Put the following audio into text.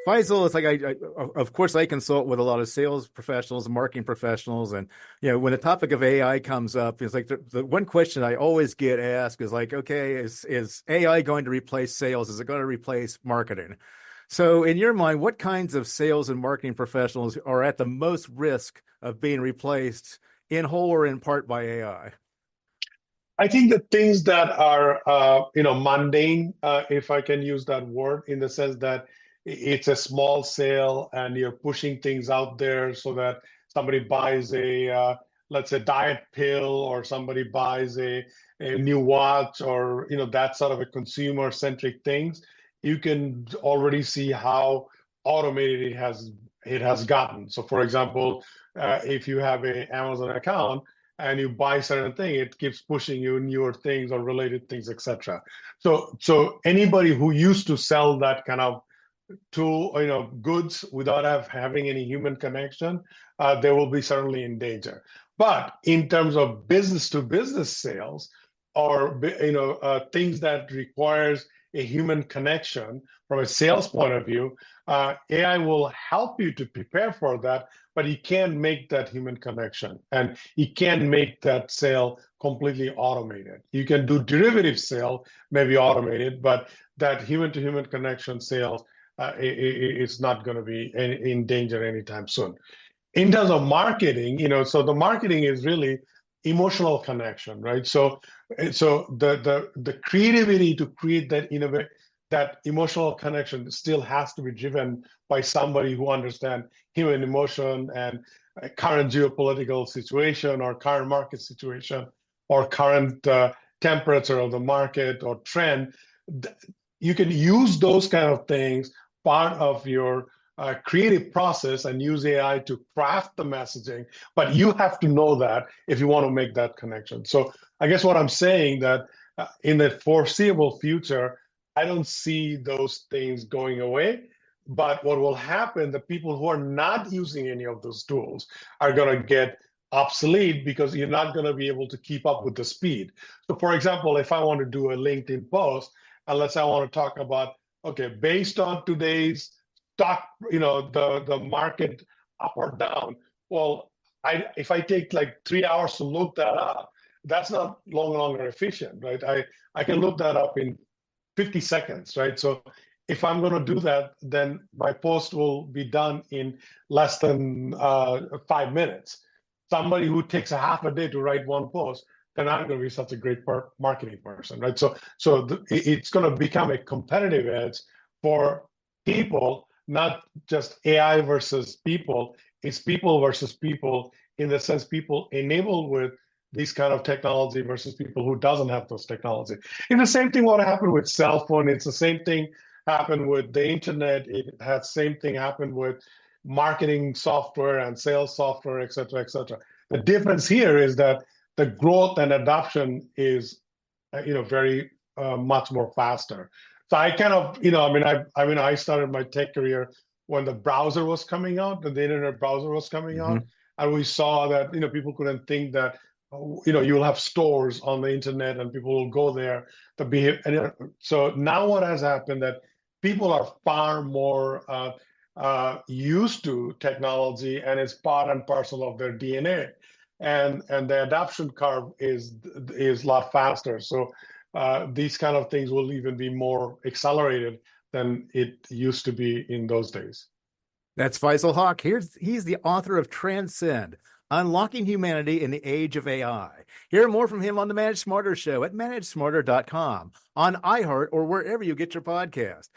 Faisal, it's like of course, I consult with a lot of sales professionals and marketing professionals, and when the topic of AI comes up, it's like the one question I always get asked is like, okay, is AI going to replace sales? Is it going to replace marketing? So, in your mind, what kinds of sales and marketing professionals are at the most risk of being replaced in whole or in part by AI? I think the things that are, mundane, if I can use that word, in the sense that it's a small sale and you're pushing things out there so that somebody buys let's say, diet pill, or somebody buys a new watch, or, that sort of a consumer-centric things. You can already see how automated it has gotten. So, for example, if you have an Amazon account, and you buy certain thing, it keeps pushing you newer things or related things, etc. So anybody who used to sell that kind of tool, goods without having any human connection, they will be certainly in danger. But in terms of business to business sales, or things that requires a human connection from a sales point of view, AI will help you to prepare for that, but you can't make that human connection, and you can't make that sale completely automated. You can do derivative sale, maybe automated, but that human to human connection sales is not going to be in danger anytime soon. In terms of marketing, so the marketing is really emotional connection, right? So the creativity to create that emotional connection still has to be driven by somebody who understands human emotion and current geopolitical situation, or current market situation, or current temperature of the market or trend. You can use those kind of things part of your creative process and use AI to craft the messaging, but you have to know that if you want to make that connection. So I guess what I'm saying, that in the foreseeable future, I don't see those things going away. But what will happen, the people who are not using any of those tools are going to get obsolete, because you're not going to be able to keep up with the speed. So, for example, if I want to do a LinkedIn post, and let's say I want to talk about, okay, based on today's stock, the market up or down. Well, if I take like 3 hours to look that up, that's not longer efficient, right? I can look that up in 50 seconds, right? So if I'm going to do that, then my post will be done in less than 5 minutes. Somebody who takes a half a day to write one post, they're not going to be such a great marketing person, right? So it's going to become a competitive edge for people, not just AI versus people. It's people versus people, in the sense people enabled with these kind of technology versus people who doesn't have those technology. And the same thing what happened with cell phone. It's the same thing happened with the internet. It had same thing happen with marketing software and sales software, et cetera, et cetera. The difference here is that the growth and adoption is, very much more faster. So I kind of, I started my tech career when the browser was coming out, the internet browser was coming Mm-hmm. out, and we saw that, people couldn't think that, you'll have stores on the internet and people will go there to behave. And so now what has happened, that people are far more used to technology, and it's part and parcel of their DNA, and the adoption curve is a lot faster. So these kind of things will even be more accelerated than it used to be in those days. That's Faisal Hoque. He's the author of Transcend, Unlocking Humanity in the Age of AI. Hear more from him on the Manage Smarter Show at managesmarter.com, on iHeart, or wherever you get your podcast.